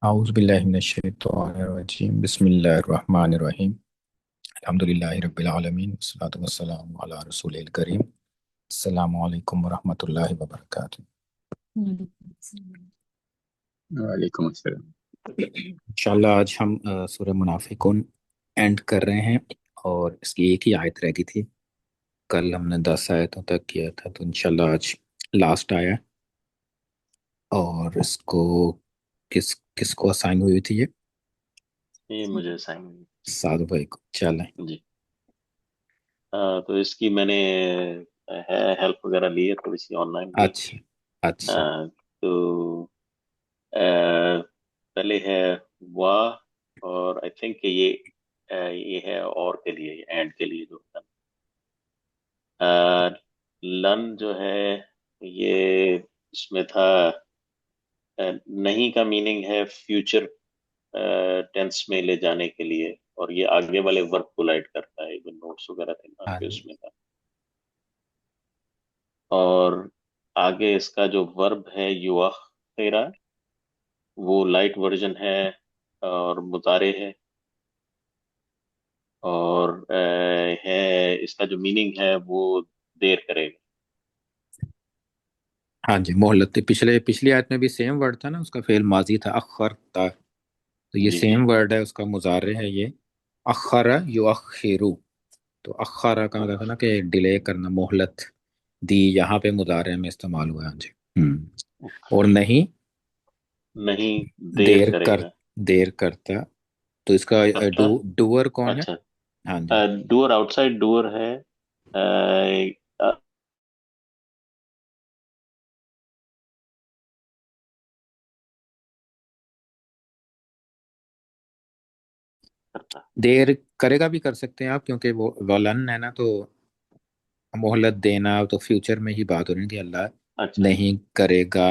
औज़ु बिल्लाहि मिनश्शैतानिर्रजीम बिस्मिल्लाहिर्रहमानिर्रहीम अल्हम्दुलिल्लाहि रब्बिल आलमीन वस्सलातु वस्सलामु अला रसूलिल करीम अस्सलामु अलैकुम वरहमतुल्लाहि वबरकातुहू। वालेकुम अस्सलाम। इंशाल्लाह आज हम सूरह मुनाफिकून एंड कर रहे हैं और इसकी एक ही आयत रह गई थी। कल हमने 10 आयतों तक किया था, तो इंशाल्लाह आज लास्ट आया। और इसको किसको असाइन हुई थी ये? ये मुझे असाइनमेंट। साधु भाई को। चलें। जी। तो इसकी मैंने है हेल्प वगैरह ली है थोड़ी सी ऑनलाइन भी। अच्छा अच्छा। तो पहले है वाह, और आई थिंक ये है और के लिए, एंड के लिए जो होता है। लन जो है ये इसमें था। नहीं का मीनिंग है फ्यूचर टेंस में ले जाने के लिए, और ये आगे वाले वर्ब को लाइट करता है। इवन नोट्स वगैरह थे ना हाँ आपके, जी। उसमें था। और आगे इसका जो वर्ब है युअखिरा, वो लाइट वर्जन है और मुतारे है। और है इसका जो मीनिंग है वो देर करेगा। हाँ जी, मोहलत पिछले पिछली आयत में भी सेम वर्ड था ना, उसका फेल माजी था अखर था। तो ये जी जी। सेम वर्ड है, उसका मुजारे है ये। अखरा युअखिरु। तो अखरा का मतलब है ना कि डिले करना, मोहलत दी। यहाँ पे मुजारे में इस्तेमाल हुआ है। हाँ जी। और नहीं, नहीं देर देर कर करेगा। देर करता। तो इसका करता। डूअर कौन है? अच्छा। हाँ जी। डूअर आउटसाइड डूअर है। अ, करता। देर करेगा भी कर सकते हैं आप, क्योंकि वो वलन है ना, तो मोहलत देना तो फ्यूचर में ही बात हो रही है कि अल्लाह अच्छा नहीं करेगा।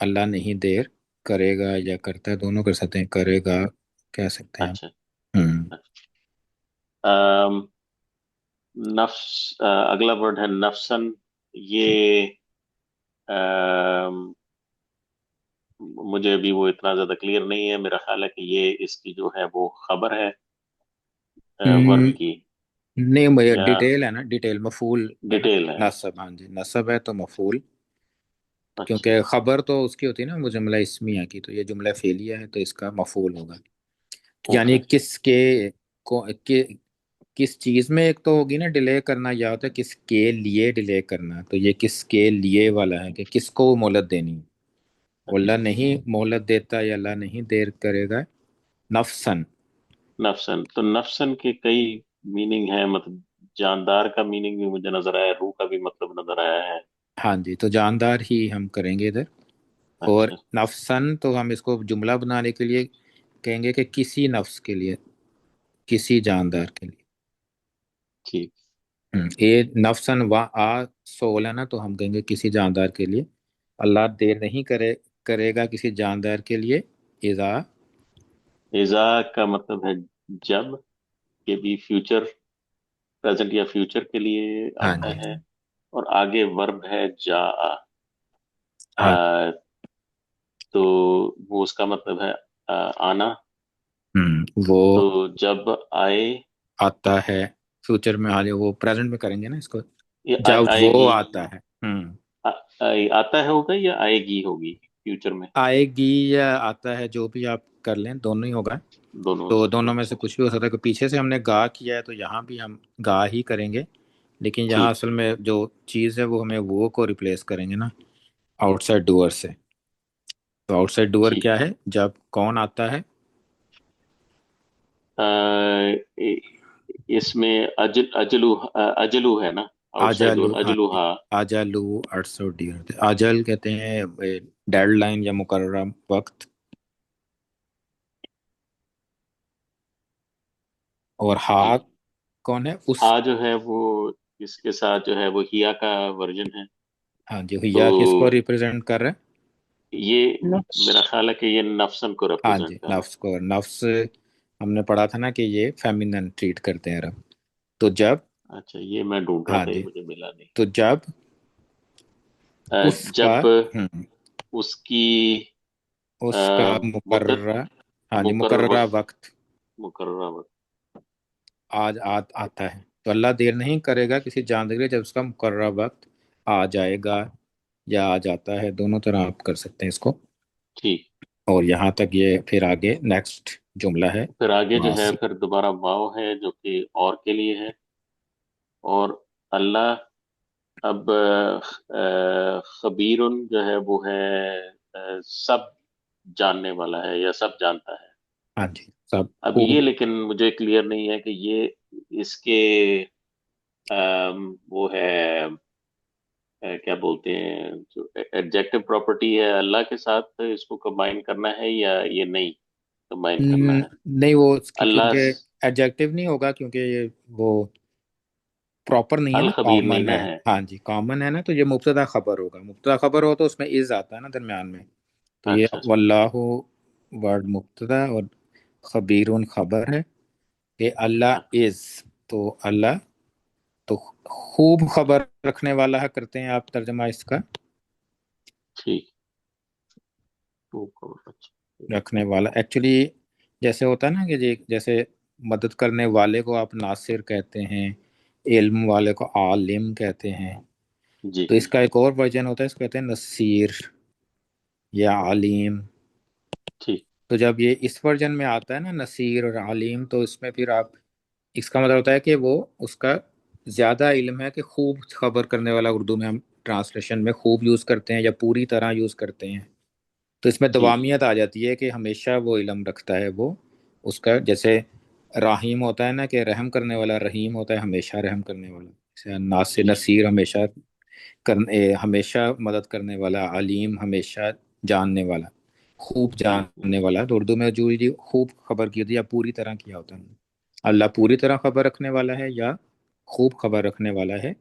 अल्लाह नहीं देर करेगा या करता है, दोनों कर सकते हैं, करेगा कह सकते हैं आप। अच्छा। हम्म। अच्छा। नफ्स, अगला वर्ड है नफ्सन। ये अम, मुझे अभी वो इतना ज्यादा क्लियर नहीं है। मेरा ख्याल है कि ये इसकी जो है वो खबर है वर्ब हम्म, की, नहीं भैया, या डिटेल है ना, डिटेल मफूल है ना। डिटेल है। नसब, हाँ जी, नसब है तो मफूल। अच्छा। क्योंकि खबर तो उसकी होती है ना, वो जुमला इस्मिया की, तो ये जुमला फेलिया है तो इसका मफूल होगा। यानी ओके। किस चीज में एक तो होगी ना डिले करना, या होता है किसके लिए डिले करना, तो ये किसके लिए वाला है कि किसको मोहलत देनी है। अच्छा। अल्लाह नहीं मोहलत देता या अल्लाह नहीं देर करेगा। नफसन। नफ्सन, तो नफ्सन के कई मीनिंग है, मतलब जानदार का मीनिंग भी मुझे नजर आया, रूह का भी मतलब नजर आया है। हाँ जी, तो जानदार ही हम करेंगे इधर। और अच्छा। नफसन तो हम इसको जुमला बनाने के लिए कहेंगे कि किसी नफ्स के लिए, किसी जानदार के लिए। ठीक। ये नफसन व आ सोल है ना, तो हम कहेंगे किसी जानदार के लिए। अल्लाह देर नहीं करेगा किसी जानदार के लिए। इज़ा। इज़ा का मतलब है जब, ये भी फ्यूचर, प्रेजेंट या फ्यूचर के लिए हाँ आता जी। है। और आगे वर्ब है जा। हाँ। तो वो उसका मतलब है आना। वो तो जब आए, आता है फ्यूचर में, हाल वो प्रेजेंट में करेंगे ना इसको। ये जब वो आएगी। आता है। आता है होगा या आएगी होगी फ्यूचर में। आएगी या आता है, जो भी आप कर लें, दोनों ही होगा। दोनों हो तो सकते दोनों हैं। में से अच्छा। कुछ भी हो सकता है कि पीछे से हमने गा किया है तो यहाँ भी हम गा ही करेंगे। लेकिन यहाँ ठीक। असल में जो चीज़ है वो हमें वो को रिप्लेस करेंगे ना, आउटसाइड डूअर से। तो आउटसाइड डूअर ठीक। क्या है? जब कौन आता है? अ, इ- इसमें अजलू है ना, आउटसाइड आजालू, डोर हाँ अजलू, जी। हाँ। आजालू 800 डियर, आजल कहते हैं डेडलाइन या मुकर्रर वक्त। और जी। हा कौन है उस? हा जो है वो इसके साथ जो है वो हिया का वर्जन है। हाँ जी, तो हुआ किसको रिप्रेजेंट कर रहा है? ये मेरा ख्याल है कि ये नफ्सन को हाँ रिप्रेजेंट जी, कर रहा है। नफ्स को। नफ्स हमने पढ़ा था ना कि ये फेमिनन ट्रीट करते हैं रब। तो जब, अच्छा, ये मैं ढूंढ रहा हाँ था, ये जी, मुझे मिला नहीं। तो जब उसका। जब हम्म। उसकी उसका मुद्दत, मुकर्ररा, हाँ जी, मुकर्रर मुकर्ररा वक्त, वक्त मुकर्रर वक्त। आज आता है। तो अल्लाह देर नहीं करेगा किसी जानने के लिए जब उसका मुकर्ररा वक्त आ जाएगा या आ जाता है, दोनों तरह आप कर सकते हैं इसको। ठीक। और यहाँ तक ये फिर आगे नेक्स्ट जुमला है फिर आगे जो है मासी। फिर दोबारा वाव है जो कि और के लिए है। और अल्लाह अब खबीरुन जो है वो है सब जानने वाला है या सब जानता है। हाँ जी, सब अब ये खूब। लेकिन मुझे क्लियर नहीं है कि ये इसके वो है क्या बोलते हैं जो एडजेक्टिव प्रॉपर्टी है अल्लाह के साथ इसको कंबाइन करना है या ये नहीं कंबाइन करना है। नहीं, वो उसकी अल्लाह क्योंकि एडजेक्टिव नहीं होगा, क्योंकि ये वो प्रॉपर नहीं है अल ना, खबीर नहीं कॉमन ना है। है। हाँ जी, कॉमन है ना, तो ये मुब्तदा खबर होगा। मुब्तदा खबर हो तो उसमें इज आता है ना दरमियान में। तो ये अच्छा अच्छा। वल्लाहु वर्ड मुब्तदा और खबीरुन खबर है। ये अल्लाह हाँ, इज, तो अल्लाह तो खूब खबर रखने वाला है, करते हैं आप तर्जमा इसका। ठीक। टू करोड़, अच्छा। रखने वाला एक्चुअली जैसे होता है ना कि जैसे मदद करने वाले को आप नासिर कहते हैं, इल्म वाले को आलिम कहते हैं। जी। तो इसका एक और वर्जन होता है, इसको कहते हैं नसीर या आलिम। ठीक। तो जब ये इस वर्जन में आता है ना नसीर और आलिम, तो इसमें फिर आप, इसका मतलब होता है कि वो उसका ज्यादा इल्म है, कि खूब खबर करने वाला उर्दू में हम ट्रांसलेशन में खूब यूज करते हैं या पूरी तरह यूज करते हैं। तो इसमें जी जी। दवामियत आ जाती है कि हमेशा वो इल्म रखता है वो उसका। जैसे राहीम होता है ना, कि रहम करने वाला, रहीम होता है हमेशा रहम करने वाला। जैसे नासिर जी। नसीर हमेशा हमेशा मदद करने वाला, अलीम हमेशा जानने वाला, खूब जानने हम्म। वाला। तो उर्दू में जो ये खूब खबर की होती है या पूरी तरह किया होता है, अल्लाह पूरी तरह खबर रखने वाला है या खूब खबर रखने वाला है।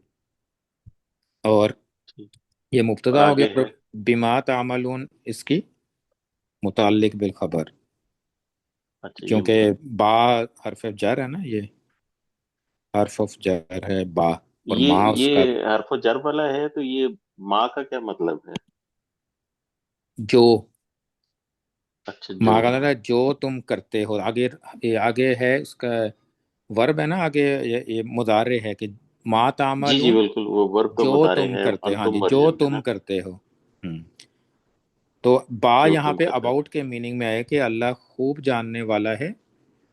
और ठीक। ये और मुब्तदा हो आगे गया। है। बिमा तामलून इसकी मुताल्लिक बिल खबर, अच्छा ये क्योंकि मतलब बा हर्फ जर है ना, ये हर्फ ऑफ जर है बा, और ये माँ ये उसका हर्फ जर वाला है तो ये माँ का क्या मतलब है। जो। अच्छा जो। माँ का मतलब है जो तुम करते हो। आगे ये आगे है उसका वर्ब है ना, आगे ये मुजारे है कि माँ जी जी तामलून, बिल्कुल वो वर्ब का जो मुतारे तुम है करते हो। हाँ जी, अंतुम जो वर्जन में तुम ना। करते हो। हम्म। तो बा जो यहाँ तुम पे करते हो। अबाउट के मीनिंग में है कि अल्लाह खूब जानने वाला है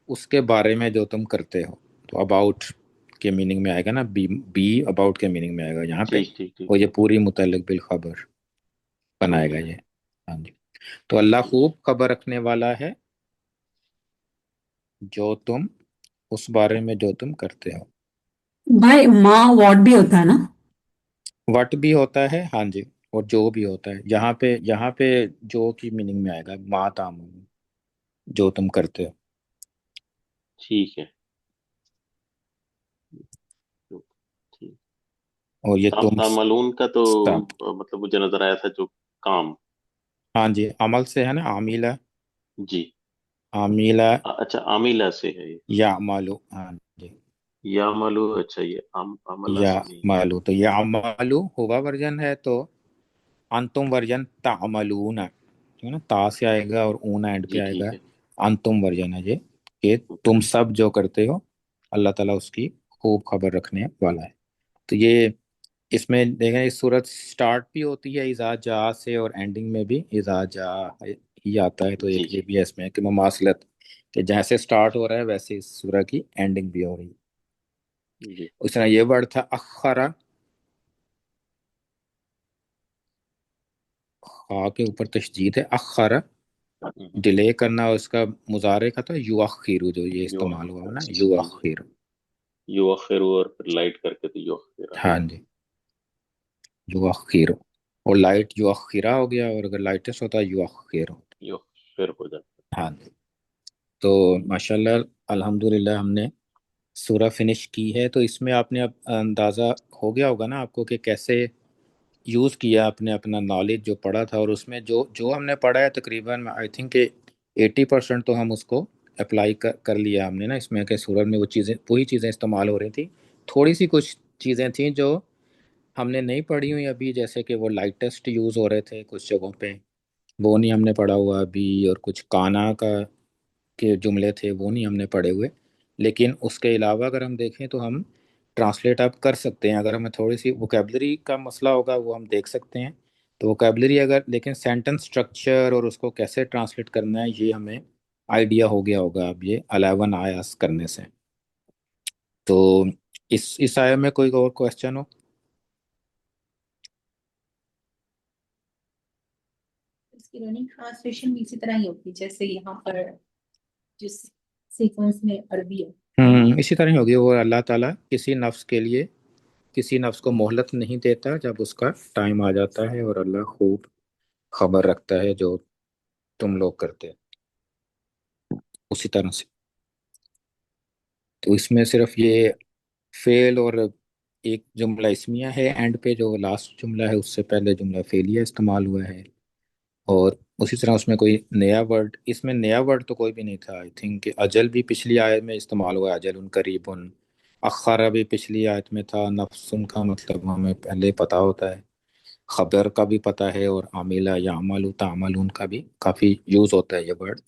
उसके बारे में जो तुम करते हो। तो अबाउट के मीनिंग में आएगा ना, बी अबाउट के मीनिंग में आएगा यहाँ पे। ठीक ठीक ठीक। और ये पूरी मुतल्लिक बिल खबर समझ बनाएगा गया। ये। हाँ जी। तो अल्लाह ठीक है। खूब खबर रखने वाला है जो तुम, उस बारे में जो तुम करते हो। भाई माँ वॉट भी होता है ना। वट भी होता है, हाँ जी। और जो भी होता है, यहाँ पे जो की मीनिंग में आएगा मा तामल, जो तुम करते हो। ठीक है। तो ठीक। और ये तुम तामलून का तो सब। मतलब मुझे नजर आया था जो काम। हाँ जी, अमल से है ना, आमिला। जी। आमिला अच्छा आमिला से है ये। या मालू, हाँ जी। या मालू अच्छा ये अमला या से नहीं। मालू, तो ये अमालू हुआ वर्जन है, तो अंतुम वर्जन तामलून है, ठीक है ना, ता से आएगा और ऊन एंड पे जी ठीक आएगा। है। अंतुम वर्जन है ये, कि तुम सब जो करते हो अल्लाह ताला उसकी खूब खबर रखने वाला है। तो ये इसमें देखें, इस सूरत स्टार्ट भी होती है इज़ा जा से, और एंडिंग में भी इज़ा जा ही आता है। तो जी एक ये जी। भी है इसमें कि ममासलत, कि जैसे स्टार्ट हो रहा है वैसे इस सूरह की एंडिंग भी हो रही है। जी। उस तरह ये वर्ड था अखरा, खा के ऊपर तशदीद है, अखरा हम्म। डिले करना। और उसका मुजारे का था युअखिरु, जो ये यो इस्तेमाल हुआ है ना, जी जी। युअखिरु। युअखिरु और फिर लाइट करके तो युअखिरा। हाँ जी, युअखिरु। और लाइट युअखिरा हो गया, और अगर लाइटेस्ट होता है युअखिरु। युअखिर हो जाता हाँ जी। तो माशाल्लाह, अल्हम्दुलिल्लाह हमने सूरह फिनिश की है। तो इसमें आपने अब अंदाज़ा हो गया होगा ना आपको कि कैसे यूज़ किया आपने अपना नॉलेज जो पढ़ा था। और उसमें जो जो हमने पढ़ा है तकरीबन आई थिंक 80% तो हम उसको अप्लाई कर लिया हमने ना इसमें, कि सूरत में वो चीज़ें, वही चीज़ें इस्तेमाल हो रही थी। थोड़ी सी कुछ चीज़ें थी जो हमने नहीं पढ़ी हुई अभी, जैसे कि वो लाइटेस्ट यूज़ हो रहे थे कुछ जगहों पे। वो नहीं हमने पढ़ा हुआ अभी, और कुछ काना का के जुमले थे वो नहीं हमने पढ़े हुए। लेकिन उसके अलावा अगर हम देखें तो हम ट्रांसलेट अब कर सकते हैं। अगर हमें थोड़ी सी वोकेबलरी का मसला होगा वो हम देख सकते हैं। तो वोकेबलरी अगर, लेकिन सेंटेंस स्ट्रक्चर और उसको कैसे ट्रांसलेट करना है ये हमें आइडिया हो गया होगा अब ये 11 आयास करने से। तो इस आया में कोई और क्वेश्चन हो? इसकी रनिंग ट्रांसलेशन भी इसी तरह ही होती है जैसे यहाँ पर जिस सीक्वेंस में अरबी है। इसी तरह ही होगी। वो अल्लाह ताला किसी नफ्स के लिए, किसी नफ्स को मोहलत नहीं देता जब उसका टाइम आ जाता है, और अल्लाह खूब खबर रखता है जो तुम लोग करते हैं, उसी तरह से। तो इसमें सिर्फ ये फेल और एक जुमला इसमिया है एंड पे, जो लास्ट जुमला है उससे पहले जुमला फेलिया इस्तेमाल हुआ है। और उसी तरह उसमें कोई नया वर्ड, इसमें नया वर्ड तो कोई भी नहीं था। आई थिंक अजल भी पिछली आयत में इस्तेमाल हुआ है, अजल उन करीबुन। अखरा भी पिछली आयत में था। नफ्सुन का मतलब हमें पहले पता होता है, खबर का भी पता है, और आमिला या अमलु तामलून का भी काफ़ी यूज़ होता है ये वर्ड।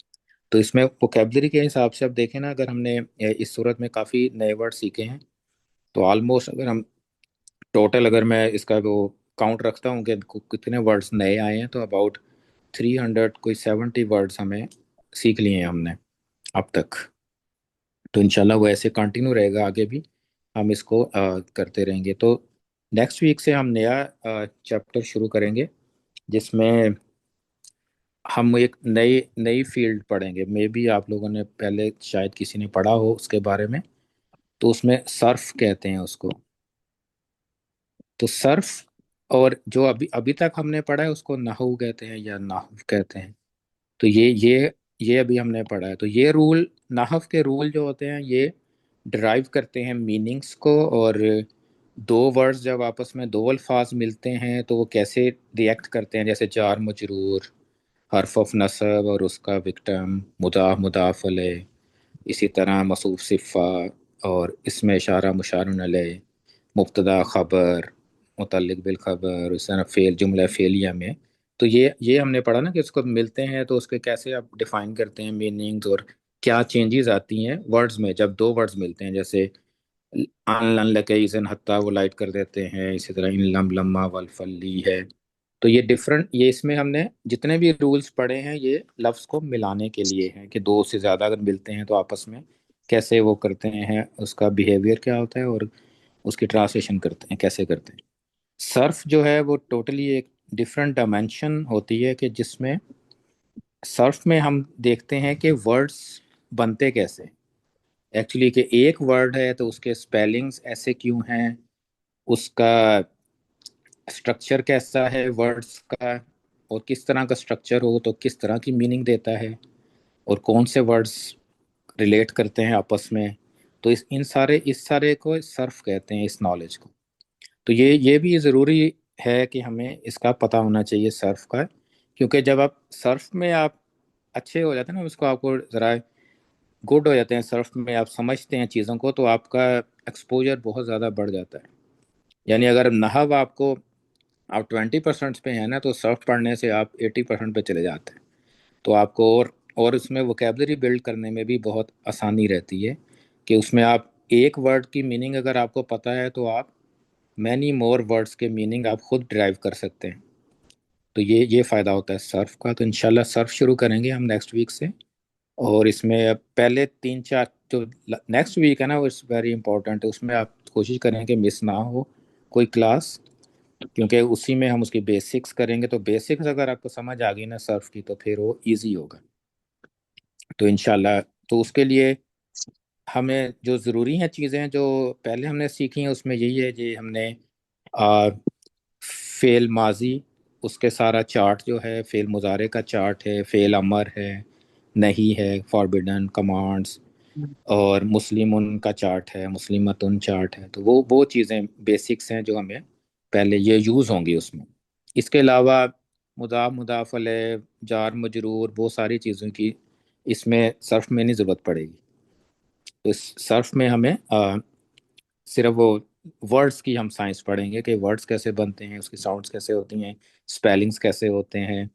तो इसमें वोकेबलरी के हिसाब से अब देखें ना, अगर हमने इस सूरत में काफ़ी नए वर्ड सीखे हैं, तो ऑलमोस्ट अगर हम टोटल, अगर मैं इसका वो काउंट रखता हूँ कि कितने वर्ड्स नए आए हैं, तो अबाउट 300 कोई 70 वर्ड्स हमें सीख लिए हैं हमने अब तक। तो इंशाल्लाह वो ऐसे कंटिन्यू रहेगा आगे भी, हम इसको करते रहेंगे। तो नेक्स्ट वीक से हम नया चैप्टर शुरू करेंगे, जिसमें हम एक नई नई फील्ड पढ़ेंगे। मे बी आप लोगों ने पहले शायद किसी ने पढ़ा हो उसके बारे में। तो उसमें सर्फ कहते हैं उसको। तो सर्फ, और जो अभी अभी तक हमने पढ़ा है उसको नहू कहते हैं या नाहव कहते हैं। तो ये अभी हमने पढ़ा है। तो ये रूल, नाहव के रूल जो होते हैं ये डिराइव करते हैं मीनिंग्स को। और दो वर्ड्स जब आपस में, दो अल्फाज मिलते हैं तो वो कैसे रिएक्ट करते हैं, जैसे जार मजरूर, हर्फ ऑफ नसब और उसका विक्टम, मुदाफ मुदाफ अलैह, इसी तरह मसूफ सिफ़ा, और इसमें इशारा मुशारुन अलैह, मुब्तदा खबर, मुतल्लिक बिल खबर, इस तरह फेल जुमला फेलिया में। तो ये हमने पढ़ा ना कि उसको मिलते हैं तो उसके कैसे आप डिफाइन करते हैं मीनिंग्स, और क्या चेंजेस आती हैं वर्ड्स में जब दो वर्ड्स मिलते हैं। जैसे अन लन लकईज़न हत्ता वो लाइट कर देते हैं, इसी तरह इन लम लम्मा वल फल्ली है। तो ये डिफरेंट, ये इसमें हमने जितने भी रूल्स पढ़े हैं ये लफ्ज़ को मिलाने के लिए हैं कि दो से ज़्यादा अगर मिलते हैं तो आपस में कैसे वो करते हैं, उसका बिहेवियर क्या होता है, और उसकी ट्रांसलेशन करते हैं कैसे करते हैं। सर्फ जो है वो टोटली एक डिफरेंट डायमेंशन होती है, कि जिसमें सर्फ में हम देखते हैं कि वर्ड्स बनते कैसे एक्चुअली। कि एक वर्ड है तो उसके स्पेलिंग्स ऐसे क्यों हैं, उसका स्ट्रक्चर कैसा है वर्ड्स का, और किस तरह का स्ट्रक्चर हो तो किस तरह की मीनिंग देता है, और कौन से वर्ड्स रिलेट करते हैं आपस में। तो इस सारे को सर्फ कहते हैं, इस नॉलेज को। तो ये भी ज़रूरी है कि हमें इसका पता होना चाहिए सर्फ का। क्योंकि जब आप सर्फ में आप अच्छे हो जाते हैं ना, उसको आपको ज़रा गुड हो जाते हैं सर्फ में, आप समझते हैं चीज़ों को, तो आपका एक्सपोजर बहुत ज़्यादा बढ़ जाता है। यानी अगर नहव आपको, आप 20% पे हैं ना, तो सर्फ पढ़ने से आप 80% पे चले जाते हैं। तो आपको और उसमें वोकेबलरी बिल्ड करने में भी बहुत आसानी रहती है, कि उसमें आप एक वर्ड की मीनिंग अगर आपको पता है तो आप मैनी मोर वर्ड्स के मीनिंग आप खुद ड्राइव कर सकते हैं। तो ये फ़ायदा होता है सर्फ का। तो इंशाल्लाह सर्फ शुरू करेंगे हम नेक्स्ट वीक से। और इसमें अब पहले 3-4 जो नेक्स्ट वीक है ना, वो इट्स वेरी इंपॉर्टेंट है। उसमें आप कोशिश करें कि मिस ना हो कोई क्लास, क्योंकि उसी में हम उसकी बेसिक्स करेंगे। तो बेसिक्स अगर आपको समझ आ गई ना सर्फ की, तो फिर वो इजी होगा। तो इंशाल्लाह, तो उसके लिए हमें जो ज़रूरी हैं चीज़ें जो पहले हमने सीखी हैं, उसमें यही है कि हमने आ, फेल माजी, उसके सारा चार्ट जो है, फेल मुजारे का चार्ट है, फेल अमर है, नहीं है, फॉरबिडन कमांड्स, और मुस्लिमुन का चार्ट है, मुस्लिमतुन चार्ट है। तो वो चीज़ें बेसिक्स हैं जो हमें पहले ये यूज़ होंगी उसमें। इसके अलावा मुदाफ मुदाफ अलैह, जार मजरूर, वो सारी चीज़ों की इसमें सर्फ में नहीं ज़रूरत पड़ेगी। तो इस सर्फ में हमें सिर्फ वो वर्ड्स की हम साइंस पढ़ेंगे कि वर्ड्स कैसे बनते हैं, उसकी साउंड्स कैसे होती हैं, स्पेलिंग्स कैसे होते हैं,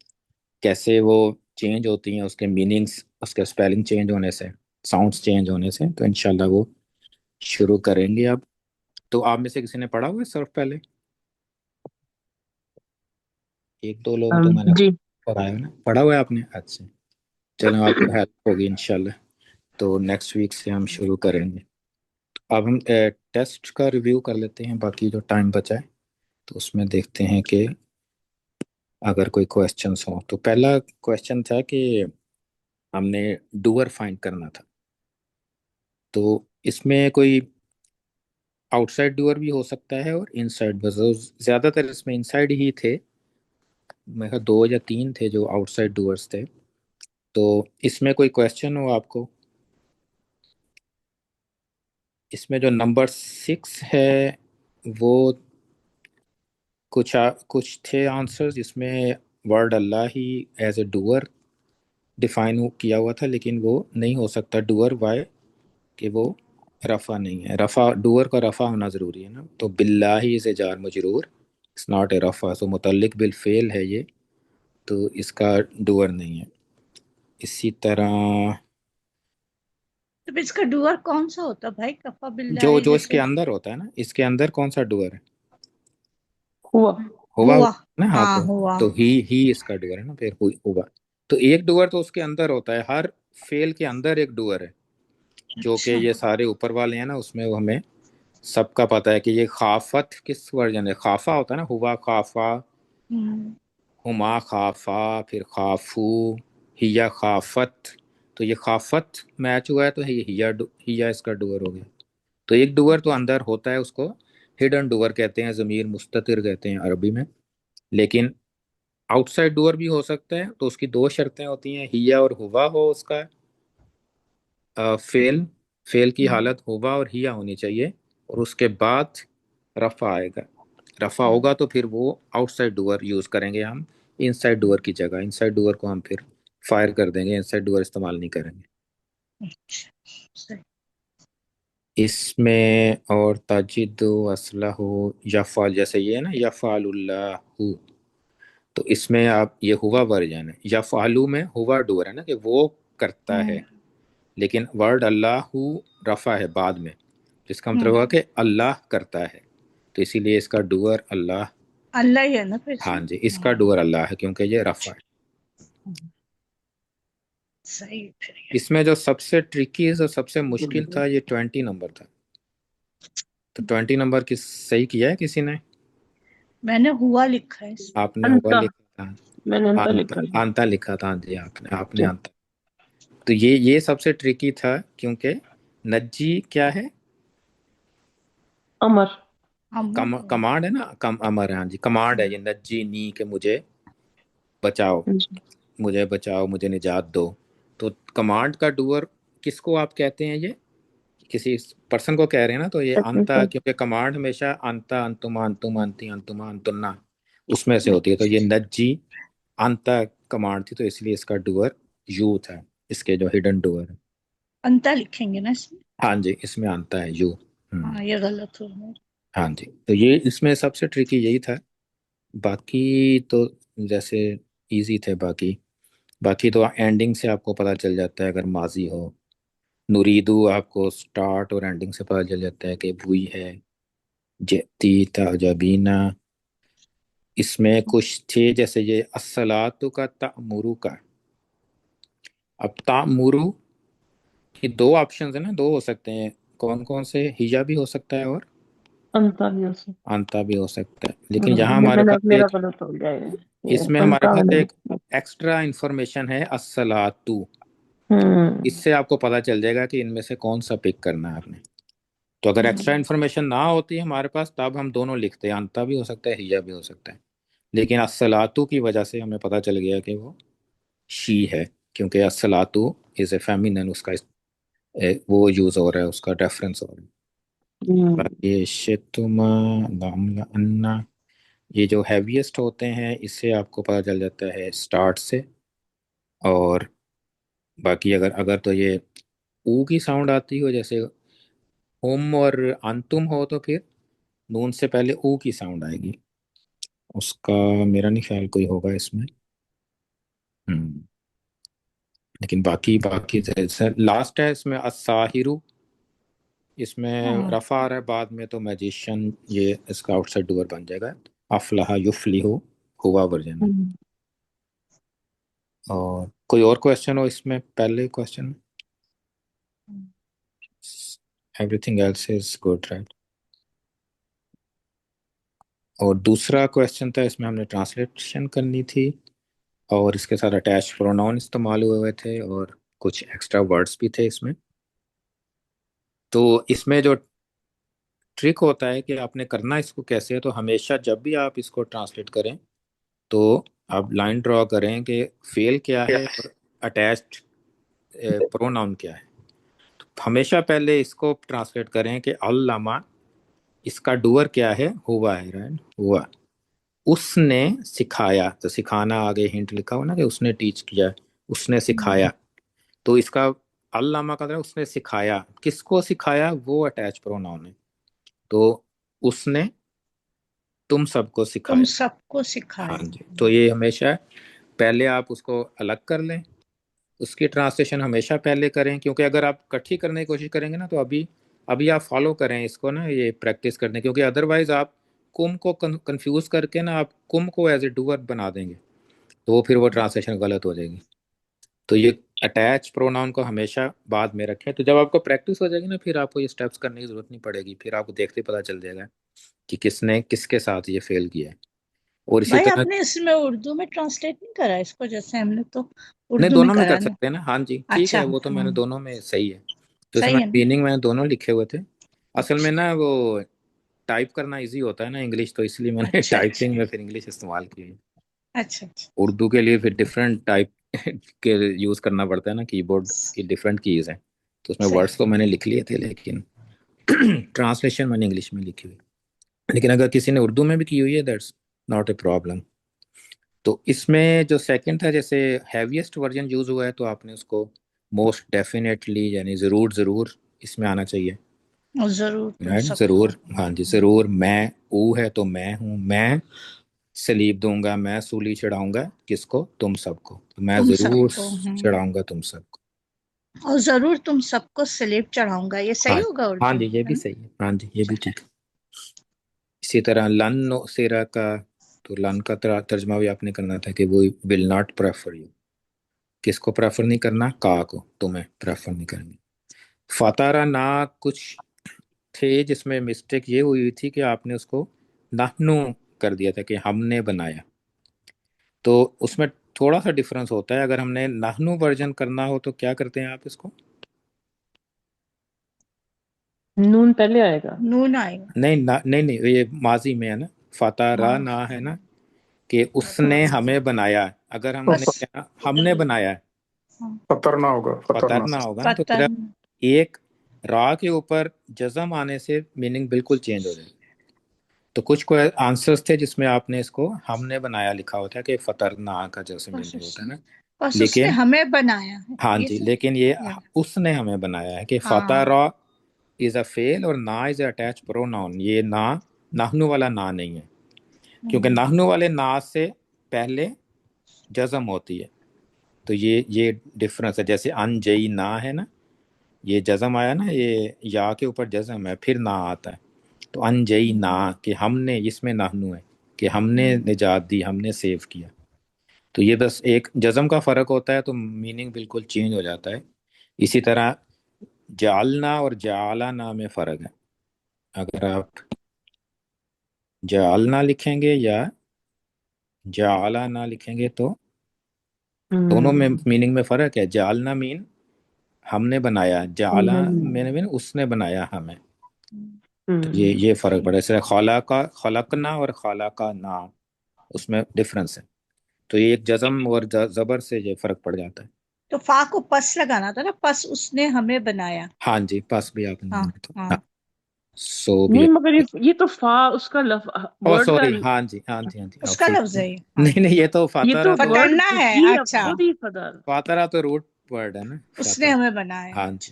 कैसे वो चेंज होती हैं, उसके मीनिंग्स, उसके स्पेलिंग चेंज होने से, साउंड्स चेंज होने से। तो इंशाल्लाह वो शुरू करेंगे अब। तो आप में से किसी ने पढ़ा हुआ है सर्फ पहले? एक दो लोगों तो मैंने जी। पढ़ा है ना, पढ़ा हुआ है आपने? अच्छा, चलो आपको हेल्प होगी इंशाल्लाह। तो नेक्स्ट वीक से हम शुरू करेंगे। अब हम टेस्ट का रिव्यू कर लेते हैं, बाकी जो टाइम बचा है तो उसमें देखते हैं कि अगर कोई क्वेश्चंस हो। तो पहला क्वेश्चन था कि हमने डूअर फाइंड करना था। तो इसमें कोई आउटसाइड डूअर भी हो सकता है और इनसाइड, बस ज्यादातर इसमें इनसाइड ही थे। मेरे ख्याल 2 या 3 थे जो आउटसाइड डूअर्स थे। तो इसमें कोई क्वेश्चन हो आपको? इसमें जो नंबर 6 है वो कुछ थे आंसर्स जिसमें वर्ड अल्लाह ही एज ए डूअर डिफाइन किया हुआ था, लेकिन वो नहीं हो सकता डूअर। वाई? कि वो रफ़ा नहीं है। रफ़ा, डूअर का रफ़ा होना ज़रूरी है ना। तो बिल्लाही से जार मजरूर, इट्स नॉट ए रफ़ा, सो मुतल्लिक बिल फेल है ये, तो इसका डूअर नहीं है। इसी तरह तो इसका डुअर कौन सा होता भाई, कफा जो बिल्लाही जो इसके जैसे? अंदर होता है ना, इसके अंदर कौन सा डूअर है? हुआ। हुआ हुआ। ना, हाँ। हाँ तो हुआ। ही इसका डूअर है ना, फिर हुआ। तो एक डूअर तो उसके अंदर होता है, हर फेल के अंदर एक डूअर है। जो कि अच्छा। ये सारे ऊपर वाले हैं ना, उसमें वो हमें सबका पता है कि ये खाफत किस वर्जन है। खाफा होता है ना, हुआ खाफा, हम्म। हुमा खाफा, फिर खाफू, हिया खाफत। तो ये खाफत मैच हुआ है, तो ये हिया इसका डुअर हो गया। तो एक डुअर तो अंदर होता है, उसको हिडन डुअर कहते हैं, जमीर मुस्ततिर कहते हैं अरबी में। लेकिन आउटसाइड डुअर भी हो सकता है। तो उसकी 2 शर्तें होती हैं, हिया और हुवा हो उसका फेल, फेल की हालत हुवा और हिया होनी चाहिए, और उसके बाद रफा आएगा। रफा होगा तो फिर वो आउटसाइड डुअर यूज करेंगे हम इनसाइड डुअर की जगह। इनसाइड डुअर को हम फिर फायर कर देंगे, इनसाइड डुअर इस्तेमाल नहीं करेंगे अच्छा, सही। इसमें। और तजिदु असलहु यफ़ाल, जैसे ये है ना यफ़ालुल्लाहु, तो इसमें आप ये हुआ वर्जन है। यफ़ालु में हुआ डुअर है ना, कि वो करता है। हम्म। लेकिन वर्ड अल्लाहु रफा है बाद में, जिसका मतलब हुआ हम्म। कि अल्लाह करता है। तो इसीलिए इसका डुअर अल्लाह। अल्लाह ही है ना फिर हाँ इसमें। जी, इसका डुअर अल्लाह है क्योंकि ये रफा है। हम्म, सही फिर ये। इसमें जो सबसे ट्रिकी, जो सबसे मुश्किल था, ये 20 नंबर था। तो 20 नंबर किस सही किया है किसी ने? मैंने हुआ लिखा है इसमें। आपने हुआ अंता। लिखा था? मैंने अंता आंता, लिखा है। आंता लिखा था, हाँ जी, आपने जी। आंता। तो ये सबसे ट्रिकी था, क्योंकि नज्जी क्या है? अमर। अमर है। कमांड है ना, अमर है, हाँ जी, कमांड है ये नज्जी नी, के मुझे बचाओ, जी। मुझे बचाओ, मुझे निजात दो। तो कमांड का डूअर किसको आप कहते हैं? ये किसी पर्सन को कह रहे हैं ना, तो ये अंता, टेक्निकल। क्योंकि कमांड हमेशा अंता, अंतुमा, अंतुमा, अंती, अंतुमा, अंतुन्ना उसमें से होती है। तो ये नज्जी अंता कमांड थी, तो इसलिए इसका डूअर यू था, इसके जो हिडन डूअर है। अंता लिखेंगे ना इसमें? हाँ जी, इसमें अंता है यू। हाँ, ये गलत हो रहा है। हाँ जी, तो ये इसमें सबसे ट्रिकी यही था। बाकी तो जैसे इजी थे बाकी। बाकी तो एंडिंग से आपको पता चल जाता है, अगर माजी हो। नुरीदू आपको स्टार्ट और एंडिंग से पता चल जाता है कि वही है। जती ताजबीना, इसमें कुछ थे जैसे ये अस्सलातु का तामुरु का। अब तामुरु की 2 ऑप्शन है ना, 2 हो सकते हैं। कौन कौन से? हिया भी हो सकता है और अंता भी हो सकता। अंता भी हो सकता है। लेकिन यहाँ हमारे मैंने पास मेरा एक, गलत हो गया ये इसमें हमारे अंता पास होने। एक एक्स्ट्रा इंफॉर्मेशन है, अस्सलातु। हम्म। इससे आपको पता चल जाएगा कि इनमें से कौन सा पिक करना है आपने। तो अगर एक्स्ट्रा इन्फॉर्मेशन ना होती है हमारे पास, तब हम दोनों लिखते हैं, अंता भी हो सकता है, हिया भी हो सकता है। लेकिन अस्सलातु की वजह से हमें पता चल गया कि वो शी है, क्योंकि अस्सलातु इज ए फेमिनन, उसका वो यूज हो रहा है, उसका रेफरेंस हो रहा है। हम्म। ये शेतुमा लामला अन्ना, ये जो हैवीएस्ट होते हैं, इससे आपको पता चल जाता है स्टार्ट से। और बाकी अगर अगर तो ये ऊ की साउंड आती हो, जैसे हुम और अंतुम हो, तो फिर नून से पहले ऊ की साउंड आएगी। उसका मेरा नहीं ख्याल कोई होगा इसमें। लेकिन बाकी बाकी लास्ट है इसमें असाहिरु, इसमें रफा आ रहा है बाद में, तो मैजिशियन ये इसका आउटसाइड डूअर बन जाएगा। अफलाहा युफलिहु हुआ वर्जन है। और कोई और क्वेश्चन हो इसमें पहले question? Everything else is good right. और दूसरा क्वेश्चन था, इसमें हमने ट्रांसलेशन करनी थी और इसके साथ अटैच प्रोनाउन इस्तेमाल हुए थे और कुछ एक्स्ट्रा वर्ड्स भी थे इसमें। तो इसमें जो ट्रिक होता है कि आपने करना इसको कैसे है, तो हमेशा जब भी आप इसको ट्रांसलेट करें तो आप लाइन ड्रॉ करें कि फेल क्या है और अटैच्ड प्रोनाउन क्या है। तो हमेशा पहले इसको ट्रांसलेट करें कि अल्लामा, इसका डूअर क्या है? हुआ है राइट, हुआ। उसने सिखाया, तो सिखाना आगे हिंट लिखा हो ना कि उसने टीच किया, उसने सिखाया। तो इसका अल्लामा का मतलब उसने सिखाया, किसको सिखाया? वो अटैच प्रोनाउन है। तो उसने तुम सबको तुम सिखाया। सबको हाँ सिखाया। जी, तो ये हमेशा पहले आप उसको अलग कर लें, उसकी ट्रांसलेशन हमेशा पहले करें, क्योंकि अगर आप इकट्ठी करने की कोशिश करेंगे ना तो अभी अभी आप फॉलो करें इसको ना, ये प्रैक्टिस करने, क्योंकि अदरवाइज आप कुम को कंफ्यूज करके ना आप कुम को एज ए डूअर बना देंगे, तो फिर वो ट्रांसलेशन गलत हो जाएगी। तो ये अटैच प्रोनाउन को हमेशा बाद में रखें, तो जब आपको प्रैक्टिस हो जाएगी ना फिर आपको ये स्टेप्स करने की जरूरत नहीं पड़ेगी, फिर आपको देखते पता चल जाएगा कि किसने किसके साथ ये फेल किया है। और इसी भाई तरह आपने इसमें उर्दू में ट्रांसलेट नहीं करा इसको, जैसे हमने तो नहीं, उर्दू में दोनों में करा कर ना। सकते हैं ना। हाँ जी ठीक अच्छा, है, वो तो मैंने दोनों में सही है। तो इसमें सही है ना। मीनिंग मैंने दोनों लिखे हुए थे। असल में अच्छा ना वो टाइप करना इजी होता है ना इंग्लिश, तो इसलिए मैंने अच्छा अच्छा टाइपिंग में फिर इंग्लिश इस्तेमाल की है। अच्छा अच्छा। उर्दू के लिए फिर डिफरेंट टाइप के यूज करना पड़ता है ना, कीबोर्ड की डिफरेंट कीज हैं, तो उसमें सही। वर्ड्स तो मैंने लिख लिए थे लेकिन ट्रांसलेशन मैंने इंग्लिश में लिखी हुई। लेकिन अगर किसी ने उर्दू में भी की हुई है दैट्स नॉट ए प्रॉब्लम। तो इसमें जो सेकंड था, जैसे हैवीएस्ट वर्जन यूज हुआ है, तो आपने उसको मोस्ट डेफिनेटली यानी जरूर जरूर इसमें आना चाहिए और जरूर तुम राइट, सबको। जरूर। हाँ जी, जरूर। मैं ऊ है तो मैं हूँ, मैं सलीब दूंगा, मैं सूली चढ़ाऊंगा, किसको? तुम सबको। तो मैं तुम जरूर सबको। चढ़ाऊंगा तुम सबको। और जरूर तुम सबको सलीब चढ़ाऊंगा, ये सही हाँ होगा हाँ उर्दू जी, में, ये है भी ना। सही है। हाँ जी, ये भी ठीक। इसी तरह लन नो सेरा का, तो लन का तर्जमा भी आपने करना था कि वो विल नॉट प्रेफर यू, किसको प्रेफर नहीं करना? का को, तुम्हें प्रेफर नहीं करेंगे। फतारा ना कुछ थे जिसमें मिस्टेक ये हुई थी कि आपने उसको नाहनु कर दिया था कि हमने बनाया, तो उसमें थोड़ा सा डिफरेंस होता है। अगर हमने नाहनु वर्जन करना हो तो क्या करते हैं आप इसको? नून पहले आएगा। नून आएगा। नहीं ना, नहीं नहीं, ये माजी में है ना, फतारा हाँ। ना है ना कि उसने हमें बनाया। अगर हमने बस। क्या हमने बनाया है, हाँ। फतरना होगा, फतरना। फतरना होगा ना, तो पता तेरा नहीं। एक रा के ऊपर जज्म आने से मीनिंग बिल्कुल चेंज हो जाएगी। तो कुछ को आंसर्स थे जिसमें आपने इसको हमने बनाया लिखा होता है कि फतरना का जैसे बस मीनिंग होता है उसने ना। बस उसने लेकिन हमें बनाया है, हाँ ये जी, सब। लेकिन ये या। उसने हमें बनाया है कि हाँ। फतारा इज अ फेल और ना इज अटैच प्रोनाउन। ये ना नाहनु वाला ना नहीं है, क्योंकि हम्म, नाहनु वाले ना से पहले जज्म होती है। तो ये डिफरेंस है। जैसे अनजई ना है ना, ये जज्म आया ना, ये या के ऊपर जज्म है फिर ना आता है। तो अनजई ना कि हमने, इसमें नाहनु है कि हमने निजात दी, हमने सेव किया। तो ये बस एक जज्म का फर्क होता है, तो मीनिंग बिल्कुल चेंज हो जाता है। इसी तरह जालना और जालाना में फर्क है। अगर आप जालना लिखेंगे या जालाना लिखेंगे तो दोनों में हम्म। मीनिंग में फर्क है। जालना मीन हमने बनाया, जाला हमने मैंने बनाया। मीन उसने बनाया हमें। तो हम्म। ये फर्क पड़ा। जैसे खला का खलकना और खला का ना, उसमें डिफरेंस है। तो ये एक जज्म और जबर से ये फर्क पड़ जाता है। तो फा को पस लगाना था ना, पस उसने हमें बनाया। हाँ जी, पास भी आपने हाँ लगाना था। हाँ, हाँ। सो भी। नहीं, मगर ये तो फा उसका ओ वर्ड का। सॉरी, हाँ जी हाँ जी हाँ जी, उसका आपसे लफ्ज है ये, हाँ। नहीं नहीं, ये तो ये फातरा तो तो वर्ड फतरना है, ही अब अच्छा। खुद ही फदर। फातरा तो रूट वर्ड है ना, उसने फातरा। हमें बनाया, हाँ जी,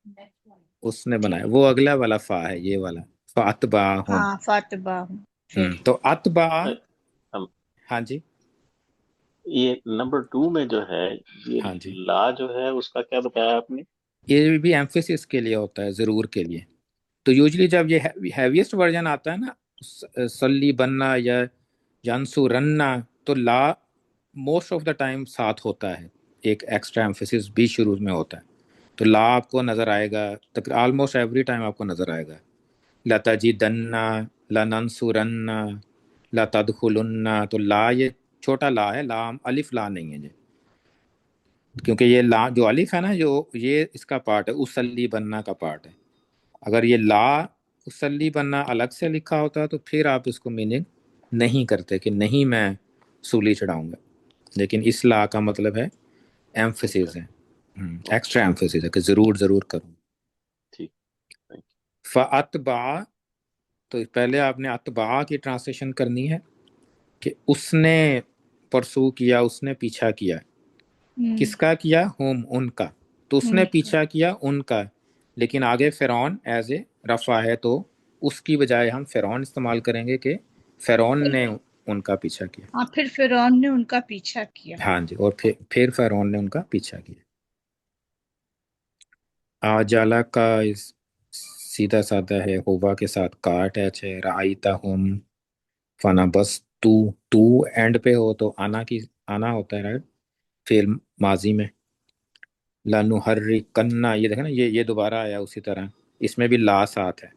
अच्छा। उसने बनाया, ठीक। वो अगला वाला फा है, ये वाला फातबा हम। हाँ, फातबा। फिर। तो अतबा। हम हाँ जी, ये नंबर 2 में जो है, ये हाँ जी, ला जो है उसका क्या बताया आपने? ये भी एम्फेसिस के लिए होता है, जरूर के लिए। तो यूजली जब ये हैवीएस्ट वर्जन आता है ना, सल्ली बनना या यांसु रन्ना, तो ला मोस्ट ऑफ द टाइम साथ होता है, एक एक्स्ट्रा एम्फेसिस भी शुरू में होता है। तो ला आपको नजर आएगा, तक ऑलमोस्ट एवरी टाइम आपको नजर आएगा। लताजिदन्ना, लनंसुरन्ना, लतदखुलुन्ना। तो ला ये छोटा ला है, ला अलिफ ला नहीं है ये, क्योंकि ये ला जो अलिफ है ना, जो ये इसका पार्ट है, उसली बनना का पार्ट है। अगर ये ला उसली बनना अलग से लिखा होता तो फिर आप इसको मीनिंग नहीं करते कि नहीं मैं सूली चढ़ाऊंगा। लेकिन इस ला का मतलब है एम्फेसिस है, ओके। एक्स्ट्रा एम्फेसिस है कि जरूर जरूर करूँ। ठीक। थैंक फ़अतबा, तो पहले आपने अतबा की ट्रांसलेशन करनी है कि उसने परसू किया, उसने पीछा किया। किसका किया? हुम, उनका। तो उसने उनका। पीछा किया उनका, लेकिन आगे फिरौन एज ए रफा है, तो उसकी बजाय हम फिरौन इस्तेमाल करेंगे कि फिरौन ने उनका पीछा किया। हाँ, फिर फिरौन ने उनका पीछा किया। हाँ जी, और फिर फिरौन ने उनका पीछा किया। आजाला का सीधा साधा है, होवा के साथ काट है राइता हम फना बस तू। टू एंड पे हो तो आना की आना होता है, राइट? फिर माजी में लानुहर्री कन्ना, ये देखा ना, ये दोबारा आया उसी तरह, इसमें भी ला साथ है।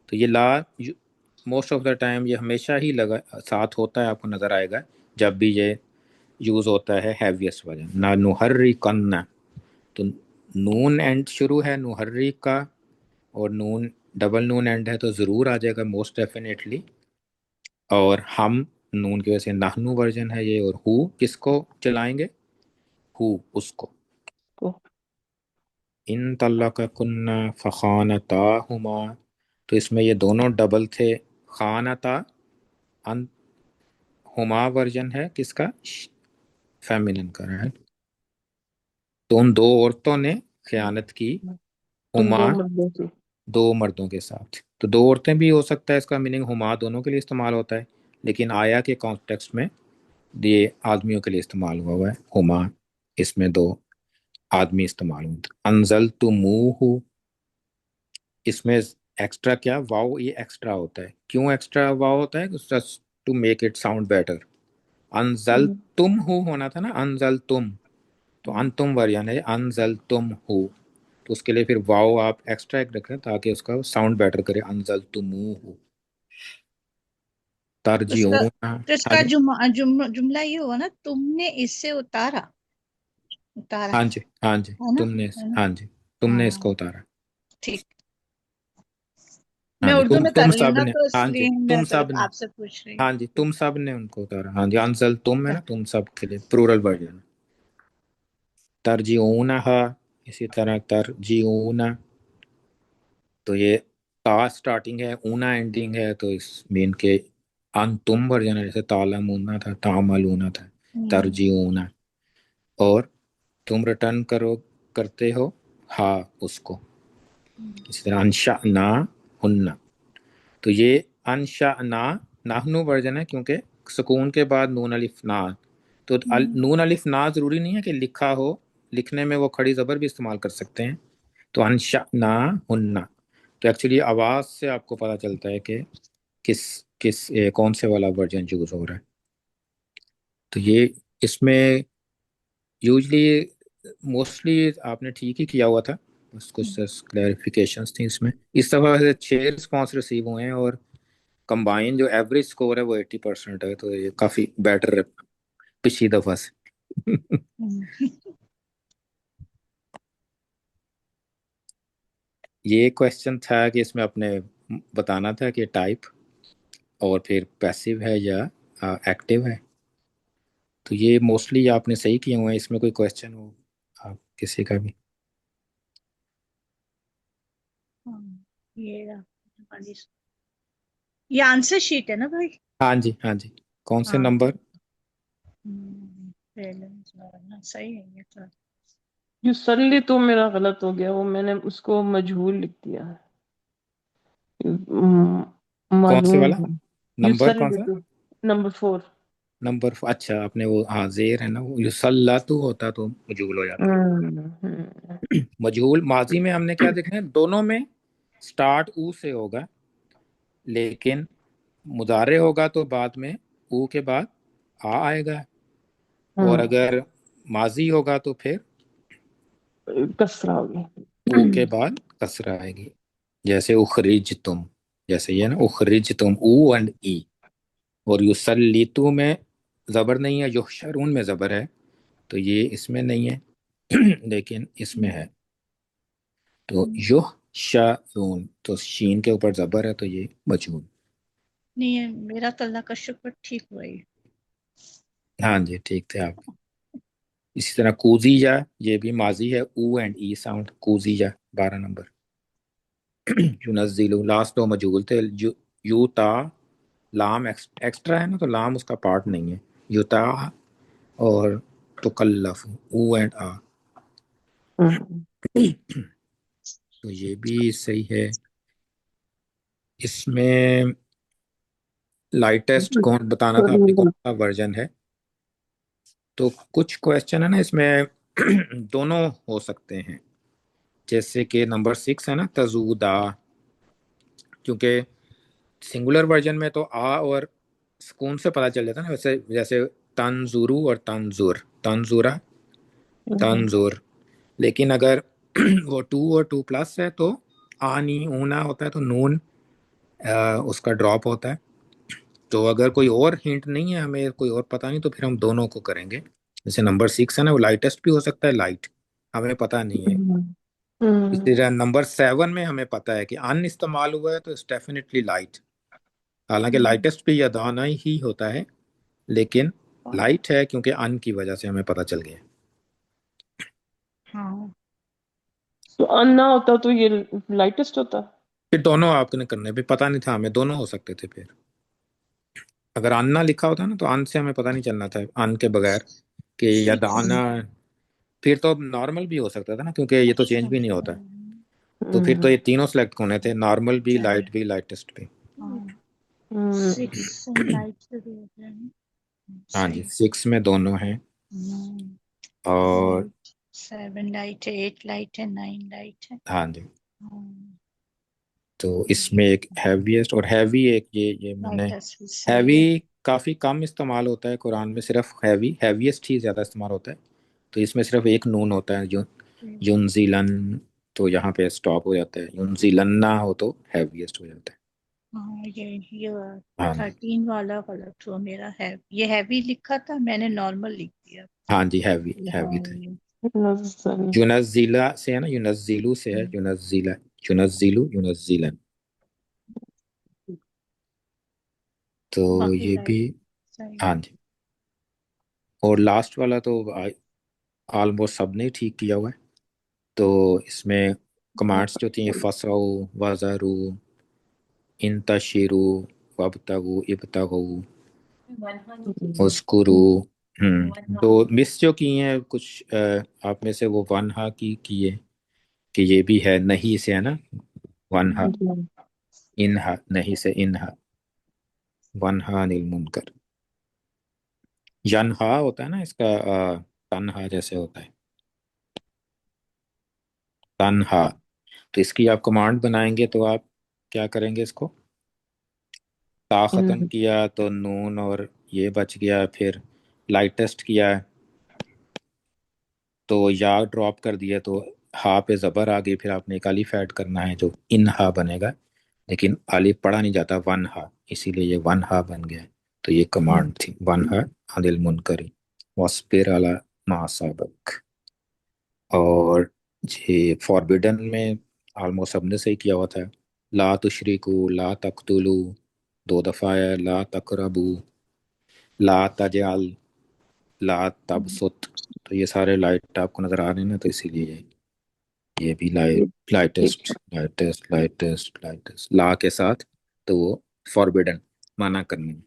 तो ये ला मोस्ट ऑफ द टाइम ये हमेशा ही लगा साथ होता है, आपको नजर आएगा जब भी ये यूज होता है हैवीएस्ट वर्जन। ना नुहर्री कन्ना, तो नून एंड शुरू है नुहर्री का, और नून डबल नून एंड है, तो जरूर आ जाएगा मोस्ट डेफिनेटली। और हम नून की वजह से नाहनू वर्जन है ये। और हु किसको चलाएंगे? हु उसको। तो इन तल्लक कुन्ना फ़खानताहुमा, तो इसमें ये दोनों डबल थे। खानता अन, हुमा वर्जन है किसका? फेमिनिन का, राइट? तो उन दो औरतों ने खयानत की, तुम हुमा दो मर्दों से। दो मर्दों के साथ। तो दो औरतें भी हो सकता है, इसका मीनिंग हुमा दोनों के लिए इस्तेमाल होता है, लेकिन आया के कॉन्टेक्स्ट में ये आदमियों के लिए इस्तेमाल हुआ है हुमा, इसमें दो आदमी इस्तेमाल हुए। अनजल तुमूहु, इसमें एक्स्ट्रा क्या वाव, ये एक्स्ट्रा होता है। क्यों एक्स्ट्रा वाव होता है? Just to make it sound better. अनजल हम्म, तुम हु होना था ना, अनजल तुम, तो हम्म। अनतुम वर्जन है अनजल तुम हु। तो उसके लिए फिर वाव आप एक्स्ट्रा एक रखें ताकि उसका साउंड बेटर करे, अनजल तुम हु। तो इसका तरजीऊन, तो हाँ इसका जी, जुमला ये हुआ ना, तुमने इससे उतारा। उतारा हाँ जी, हाँ जी, है ना? तुमने, है ना? हाँ जी, तुमने इसको हाँ, उतारा। ठीक। हाँ मैं जी, उर्दू में कर तुम रही हूँ सब ना, ने, तो हाँ जी, इसलिए मैं तुम सब ने, आपसे पूछ रही हूँ। हाँ जी, तुम सब ने उनको उतारा। हाँ जी, अनजल तुम है ना, तुम सब के लिए प्लूरल वर्जन। तरजीऊनहा, इसी तरह तरजीऊना, तो ये ता स्टार्टिंग है, ऊना एंडिंग है, तो इस मेन के अन तुम वर्जन है, जैसे तालमूना था, तामलूना था। हम्म, तरजीऊना। और तुम रिटर्न करो, करते हो हा उसको। हम्म, इसी तरह अनशा ना हुन्ना, तो ये अनशा ना नाहनु वर्जन है, क्योंकि सुकून के बाद नून अलिफ ना। तो हम्म, नून अलिफ ना जरूरी नहीं है कि लिखा हो, लिखने में वो खड़ी जबर भी इस्तेमाल कर सकते हैं। तो अनशा ना हुन्ना, तो एक्चुअली आवाज से आपको पता चलता है कि किस किस कौन से वाला वर्जन यूज हो रहा है। तो ये इसमें यूजली मोस्टली आपने ठीक ही किया हुआ था, बस कुछ हम्म। क्लैरिफिकेशंस थी इसमें। इस दफ़ा से 6 रिस्पॉन्स रिसीव हुए हैं, और कंबाइन जो एवरेज स्कोर है वो 80% है, तो ये काफ़ी बेटर है पिछली दफ़ा से। हम्म। ये क्वेश्चन था कि इसमें अपने बताना था कि टाइप और फिर पैसिव है या एक्टिव है। तो ये मोस्टली आपने सही किए हुए हैं। इसमें कोई क्वेश्चन हो आप किसी का भी? हाँ, ये रहा हमारी- ये आंसर शीट है ना भाई? हाँ जी, हाँ जी, कौन से हाँ। नंबर? बैलेंस वाला सही है ये तो। ये सल्ली तो मेरा गलत हो गया, वो मैंने उसको मजहूल लिख दिया है। कौन से मालूम वाला है। नंबर, कौन युसल्ली सा? तो नंबर 4। नंबर अच्छा आपने वो हाँ जेर है ना, वो युसल्लतु होता तो मजहूल हो जाता। मजहूल माजी में हमने क्या देखना है, दोनों में स्टार्ट ऊ से होगा, लेकिन मुदारे होगा तो बाद में ऊ के बाद आ आएगा, और अगर माजी होगा तो फिर कसरा हो ऊ के गया। बाद कसरा आएगी। जैसे उखरिज तुम, जैसे ये ना उखरिज तुम, ऊ एंड ई। और युसल्लितु में जबर नहीं है, युहशरून में जबर है, तो ये इसमें नहीं है लेकिन इसमें है। तो युह शारून, तो शीन के ऊपर जबर है, तो ये मजहूल। नहीं है, मेरा तो अल्लाह का शुक्र ठीक हुआ ही। हाँ जी ठीक थे आप। इसी तरह कूजीजा, ये भी माजी है, ऊ एंड ई साउंड, कूजीजा 12 नंबर। युनज़िलु लास्ट दो मजहूल थे। यूता लाम एक्स्ट्रा है ना, तो लाम उसका पार्ट नहीं है। युता और तुकल्लफ, ऊ एंड आ। तो ये भी सही है। इसमें लाइटेस्ट कौन बताना था आपने, कौन सा वर्जन है? तो कुछ क्वेश्चन है ना इसमें दोनों हो सकते हैं। जैसे कि नंबर 6 है ना, तजूदा, क्योंकि सिंगुलर वर्जन में तो आ और सुकून से पता चल जाता है ना, वैसे जैसे तंजुरु और तंजुर, तंजुरा तंजुर। लेकिन अगर वो 2 और 2 प्लस है तो आनी ऊना होता है, तो नून उसका ड्रॉप होता है। तो अगर कोई और हिंट नहीं है हमें, कोई और पता नहीं, तो फिर हम दोनों को करेंगे। जैसे नंबर 6 है ना, वो लाइटेस्ट भी हो सकता है, लाइट हमें पता नहीं है। इसी तरह नंबर 7 में हमें पता है कि अन इस्तेमाल हुआ है, तो इट्स डेफिनेटली लाइट। हालांकि लाइटेस्ट भी यदाना ही होता है, लेकिन लाइट है क्योंकि अन की वजह से हमें पता चल गया। हाँ, तो अन्ना होता तो ये लाइटेस्ट होता। फिर दोनों आपने करने भी पता नहीं था हमें, दोनों हो सकते थे फिर। अगर अन्ना लिखा होता ना, तो अन से हमें पता नहीं चलना था, अन के बगैर कि या दाना। फिर तो नॉर्मल भी हो सकता था ना, क्योंकि ये तो चेंज भी नहीं होता। तो फिर तो ये तीनों सेलेक्ट होने थे, नॉर्मल भी, लाइट भी, लाइटेस्ट भी। सिक्स लाइट जरूर होता है ना। हाँ जी सही। 6 में दोनों हैं। और 7 लाइट है, 8 लाइट है, 9 लाइट है। हाँ जी, हाँ, तो इसमें एक हैवीएस्ट और हैवी, एक ये मैंने लाइटस भी सही है। हैवी काफ़ी कम इस्तेमाल होता है कुरान में, सिर्फ हैवीएस्ट ही ज़्यादा इस्तेमाल होता है। तो इसमें सिर्फ एक नून होता है, जो युनजिलन, तो यहाँ पे स्टॉप हो जाता है। युनजिलन्ना हो तो हैवीएस्ट हो जाता है। हाँ, ये हाँ जी 13 वाला गलत हुआ मेरा है। ये हैवी लिखा था, मैंने नॉर्मल लिख दिया। हाँ जी, हैवी हैवी हाँ, था। ये युनजिला से है ना, युनजिलु से है, युनजिला, युनजिलु, युनजिलन। तो बाकी ये भी लाइट सही हाँ है। जी। और लास्ट वाला तो ऑलमोस्ट सबने ही ठीक किया हुआ है। तो इसमें कमांड्स जो थी, फसाओ, वज़ारू, इंतशिरू, वब्तगू, इब्तगू, उस्कुरू। तो मिस जो की हैं कुछ आप में से, वो वनहा की है कि ये भी है, नहीं से है ना, वनहा, इनहा, नहीं से इनहा, वनहा अनिल मुनकर। यनहा होता है ना इसका, तन्हा जैसे होता है, तन्हा। तो इसकी आप कमांड बनाएंगे तो आप क्या करेंगे, इसको ता खत्म किया तो नून और ये बच गया, फिर लाइटेस्ट किया तो या ड्रॉप कर दिया, तो हा पे जबर आ गई, फिर आपने एक अलिफ ऐड करना है जो इन हा बनेगा, लेकिन अलिफ पढ़ा नहीं जाता, वन हा, इसीलिए ये वन हा बन गया। तो ये कमांड थी, वन हा अनिल मुनकरी वस्बिर अला मा सबक। और ये फॉरबिडन में ऑलमोस्ट सबने सही किया हुआ था। ला तुशरिकू, ला तकतुलू, 2 दफ़ा है, ला तकरबू, ला तजाल, ला तबसुत। तो ये सारे लाइट आपको नजर आ रहे हैं ना, तो इसीलिए ये भी लाइटेस्ट, लाइटेस्ट, लाइटेस्ट, लाइटेस्ट ला के साथ, तो वो फॉरबिडन, मना करने में।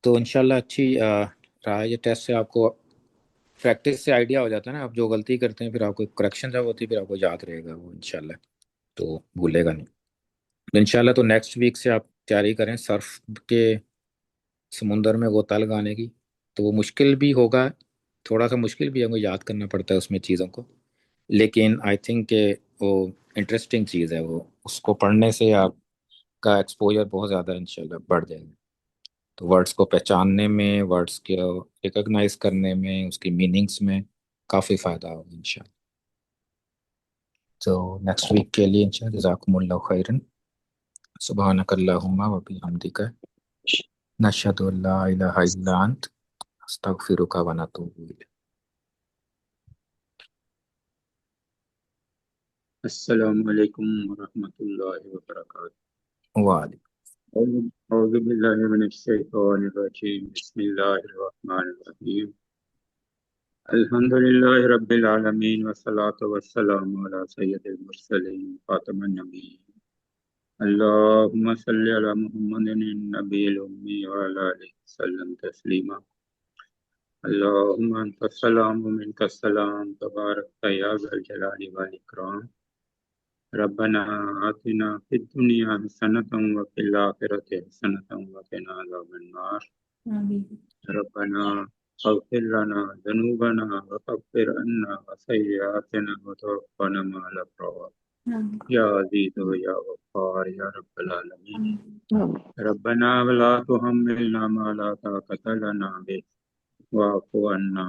तो इंशाल्लाह अच्छी रहा ये टेस्ट, से आपको प्रैक्टिस से आइडिया हो जाता है ना, आप जो गलती करते हैं फिर आपको करेक्शन जब होती है फिर आपको याद रहेगा वो इंशाल्लाह, तो भूलेगा नहीं। तो इंशाल्लाह तो नेक्स्ट वीक से आप तैयारी करें सर्फ के समुंदर में गोता लगाने की, तो वो मुश्किल भी होगा, थोड़ा सा मुश्किल भी है, वो याद करना पड़ता है उसमें चीज़ों को। लेकिन आई थिंक के वो इंटरेस्टिंग चीज़ है, वो उसको पढ़ने से आपका एक्सपोजर बहुत ज़्यादा इंशाल्लाह बढ़ जाएगा। तो वर्ड्स को पहचानने में, वर्ड्स को रिकॉग्नाइज करने में, उसकी मीनिंग्स में काफ़ी फ़ायदा होगा इंशाल्लाह। तो नेक्स्ट वीक के लिए इंशाल्लाह जज़ाकुमुल्लाहु खैरन। सुब्हानकल्लाहुम्मा व बिहम्दिका नशहदु अल्ला इलाहा इल्ला अंत अस्तगफिरुका व नतूबु इलैक। अस्सलामु अलैकुम वरहमतुल्लाहि वबरकातुहू। वालेकुम। औज़ु बिल्लाहि मिनश शैतानिर रजीम। बिस्मिल्लाहिर रहमानिर रहीम। अल्हम्दुलिल्लाहि रब्बिल आलमीन वस्सलातु वस्सलामु अला सय्यिदिल मुरसलीन खातमन नबिय्यीन। अल्लाहुम्मा सल्लि अला मुहम्मदिन नबिय्यिल उम्मी व अला आलिहि वसल्लम तस्लीमा। अल्लाहुम्मा अंतस सलाम व मिनकस सलाम तबारकता या ज़ल जलाली वल इकराम। रब्बना आतिना फिद दुनिया हसनतम व फिल आखिरति हसनतम व क़िना अज़ाबन्नार। आमीन। रब्बना अग़फिर लना ज़ुनूबना व कफ़्फ़िर अन्ना सय्यिआतिना व तवफ़्फ़ना मअल अब्रार। आमीन। या अज़ीज़ या गफ़्फ़ार या रब्बल आलमीन। आमीन। रब्बना वला तुहम्मिलना मा ला ताक़त लना बिही वाफ़ु अन्ना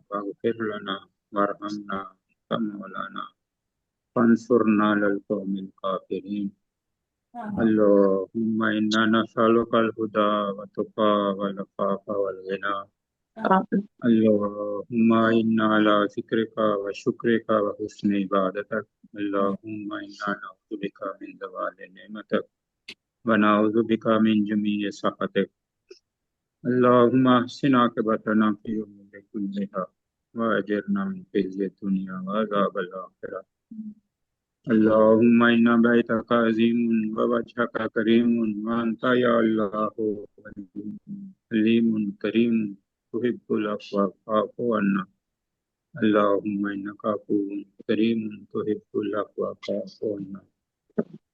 वग़फ़िर लना वरहमना या मौलाना फंसुरना अलल क़ौमिल काफ़िरीन। अल्लाहुम्मा इन्ना नसअलुकल हुदा व तुक़ा वल अफ़ाफ़ा वल ग़िना। अल्लाहुम्मा इन्ना अला ज़िक्रिका व शुक्रिका व हुस्नि इबादतिक। अल्लाहुम्मा इन्ना नऊज़ु बिका मिन ज़वालि निअमतिक व नऊज़ु बिका मिन जमीइ सख़तिक। अल्लाहुम्मा अहसिन आक़िबतना फ़ी उमूरि कुल्लिहा व अजिरना मिन ख़िज़्यि दुनिया व अज़ाबिल आख़िरह। अल्लाहुम्मा इन्ना बैतका अज़ीमुन व वजहका करीमुन व अंता या अल्लाहु हलीमुन करीमुन तुहिब्बुल अफ़्वा फ़अफ़ु अन्ना। अल्लाहुम्मा इन्नका अफ़ुव्वुन करीमुन तुहिब्बुल अफ़्वा फ़अफ़ु अन्ना।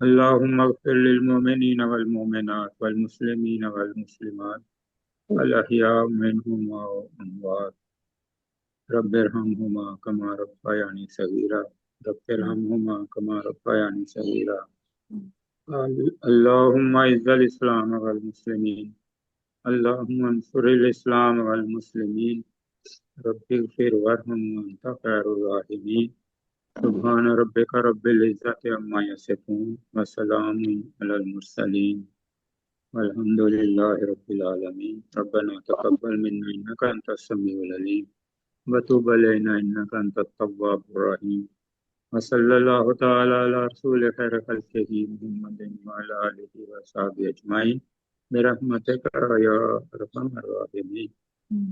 अल्लाहुम्मा अग़फ़िर लिल मुमिनीन वल मुमिनात वल मुस्लिमीन वल मुस्लिमात अल अहयाउ मिनहुम व अमवात। रब्बिरहमहुमा कमा रब्बयानी सगीरा। रब्बिरहमहुमा कमा रब्बयानी सगीरा। अल्लाहुम्मा इज़्ज़िल इस्लाम वल मुस्लिमीन। अल्लाहुम्मा अंसुरिल इस्लाम वल मुस्लिमीन। रब्बिग़फिर वरहम व अंत खैरुर राहिमीन। सुब्हान रब्बिका रब्बिल इज़्ज़ति अम्मा यसिफून व सलामुन अलल मुरसलीन वल्हम्दुलिल्लाहि रब्बिल आलमीन। रब्बना तक़ब्बल मिन्ना इन्नका अंतस समीउल अलीम व तुब अलैना इन्नका अंतत तव्वाबुर रहीम। व सल्लल्लाहु तआला अला रसूलिल खैर खल्क़िही मुहम्मदिन व अला आलिहि व अस्हाबिहि अजमाइन बिरहमतिका या अरहमर राहिमीन।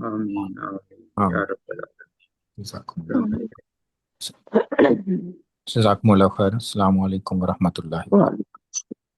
आमीन आमीन या आमीन। रब्बल आलमीन। जज़ाकुमुल्लाहु खैरन। अस्सलामु अलैकुम व रहमतुल्लाहि व बरकातुहू।